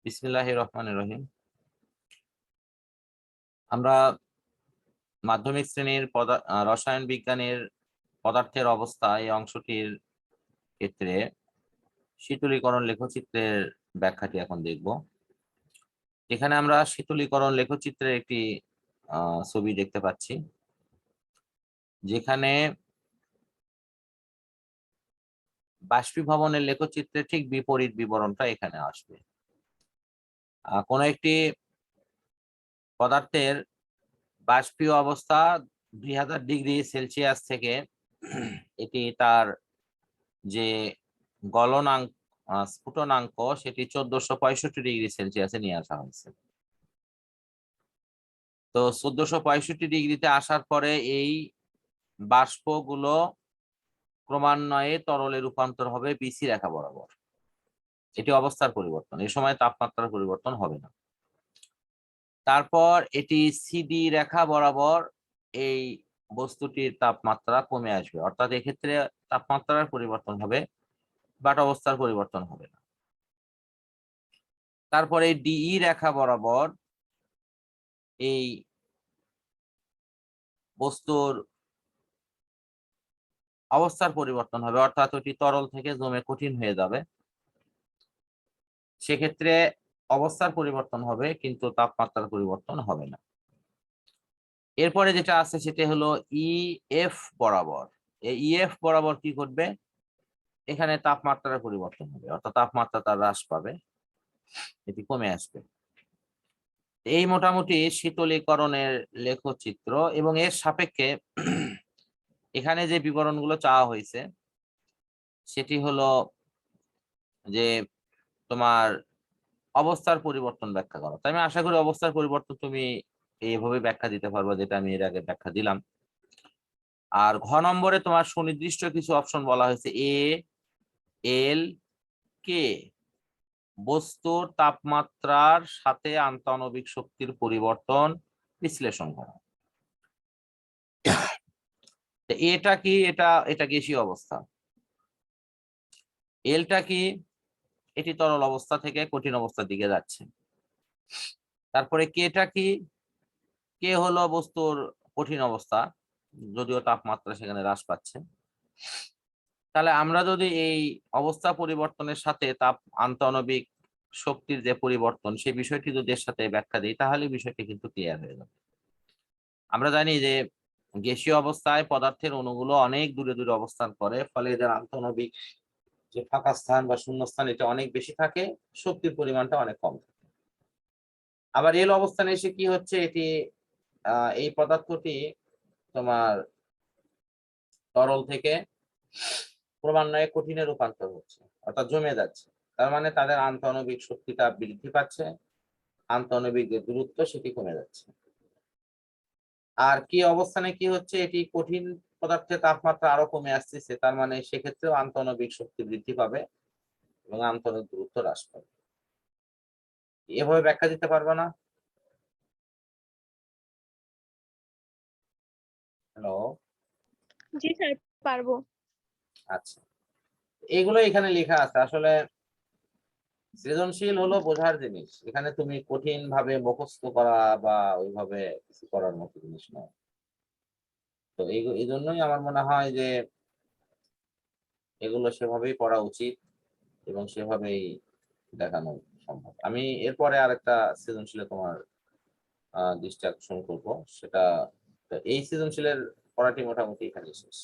বিসমিল্লাহির রহমানির রহিম। আমরা মাধ্যমিক শ্রেণীর রসায়ন বিজ্ঞানের পদার্থের অবস্থা এই অংশটির ক্ষেত্রে শীতলীকরণ লেখচিত্রের ব্যাখ্যাটি এখন দেখব। এখানে আমরা শীতলীকরণ লেখচিত্রের একটি ছবি দেখতে পাচ্ছি, যেখানে বাষ্পীভবনের লেখচিত্রের ঠিক বিপরীত বিবরণটা এখানে আসবে। কোন একটি পদার্থের বাষ্পীয় অবস্থা 2000 ডিগ্রি সেলসিয়াস থেকে এটি তার যে গলনাঙ্ক স্ফুটনাঙ্ক সেটি 1465 ডিগ্রি সেলসিয়াসে নিয়ে আসা হয়েছে। তো 1465 ডিগ্রিতে আসার পরে এই বাষ্পগুলো ক্রমান্বয়ে তরলে রূপান্তর হবে বিসি রেখা বরাবর। এটি অবস্থার পরিবর্তন, এই সময় তাপমাত্রার পরিবর্তন হবে না। তারপর এটি সিডি রেখা বরাবর এই বস্তুটির তাপমাত্রা কমে আসবে, অর্থাৎ এক্ষেত্রে তাপমাত্রার পরিবর্তন হবে বাট অবস্থার পরিবর্তন হবে না। তারপরে ডিই রেখা বরাবর এই বস্তুর অবস্থার পরিবর্তন হবে, অর্থাৎ ওটি তরল থেকে জমে কঠিন হয়ে যাবে। সেক্ষেত্রে অবস্থার পরিবর্তন হবে কিন্তু তাপমাত্রার পরিবর্তন হবে না। এরপরে যেটা আছে সেটা হলো ইএফ বরাবর। এই ইএফ বরাবর কি ঘটবে? এখানে তাপমাত্রার পরিবর্তন হবে, অর্থাৎ তাপমাত্রা তার হ্রাস পাবে, এটি কমে আসবে। এই মোটামুটি শীতলীকরণের লেখচিত্র, এবং এর সাপেক্ষে এখানে যে বিবরণগুলো চাওয়া হয়েছে সেটি হলো যে তোমার অবস্থার পরিবর্তন ব্যাখ্যা করো। তাই আমি আশা করি অবস্থার পরিবর্তন তুমি এইভাবে ব্যাখ্যা দিতে পারবে, যেটা আমি এর আগে ব্যাখ্যা দিলাম। আর ঘ নম্বরে তোমার সুনির্দিষ্ট কিছু অপশন বলা হয়েছে। এ, এল, কে বস্তুর তাপমাত্রার সাথে আন্তঃআণবিক শক্তির পরিবর্তন বিশ্লেষণ করা। এটা কি? এটা গ্যাসীয় অবস্থা। এলটা কি? এটি তরল অবস্থা থেকে কঠিন অবস্থার দিকে যাচ্ছে। তারপরে কেটা কি? কে হলো বস্তুর কঠিন অবস্থা, যদিও তাপমাত্রা সেখানে হ্রাস পাচ্ছে। তাহলে আমরা যদি এই অবস্থা পরিবর্তনের সাথে আন্তঃআণবিক শক্তির যে পরিবর্তন সেই বিষয়টি যদি এর সাথে ব্যাখ্যা দিই, তাহলে বিষয়টি কিন্তু ক্লিয়ার হয়ে যাবে। আমরা জানি যে গ্যাসীয় অবস্থায় পদার্থের অণুগুলো অনেক দূরে দূরে অবস্থান করে, ফলে এদের আন্তঃআণবিক যে ফাঁকা স্থান বা শূন্যস্থান এটা অনেক বেশি থাকে, শক্তির পরিমাণটা অনেক কম থাকে। আবার এল অবস্থানে এসে কি হচ্ছে, এটি এই পদার্থটি তোমার তরল থেকে ক্রমান্বয়ে কঠিনে রূপান্তর হচ্ছে, অর্থাৎ জমে যাচ্ছে। তার মানে তাদের আন্তঃআণবিক শক্তিটা বৃদ্ধি পাচ্ছে, আন্তঃআণবিক যে দূরত্ব সেটি কমে যাচ্ছে। আর কি অবস্থানে কি হচ্ছে, এটি কঠিন পদার্থের তাপমাত্রা আরো কমে আসতেছে, তার মানে সেক্ষেত্রেও আন্তঃআণবিক শক্তি বৃদ্ধি পাবে এবং আন্তঃআণবিক দূরত্ব হ্রাস পাবে। এভাবে ব্যাখ্যা দিতে পারবে না? হ্যালো? জি স্যার, পারবো। আচ্ছা, এগুলো এখানে লেখা আছে। আসলে সৃজনশীল হলো বোঝার জিনিস, এখানে তুমি কঠিন ভাবে মুখস্থ করা বা ওইভাবে কিছু করার মতো জিনিস নয়। তো এই জন্যই আমার মনে হয় যে এগুলো সেভাবেই পড়া উচিত এবং সেভাবেই দেখানো সম্ভব। আমি এরপরে আরেকটা সৃজনশীলে তোমার দৃষ্টি আকর্ষণ করবো, সেটা এই সৃজনশীলের পড়াটি মোটামুটি এখানে শেষ।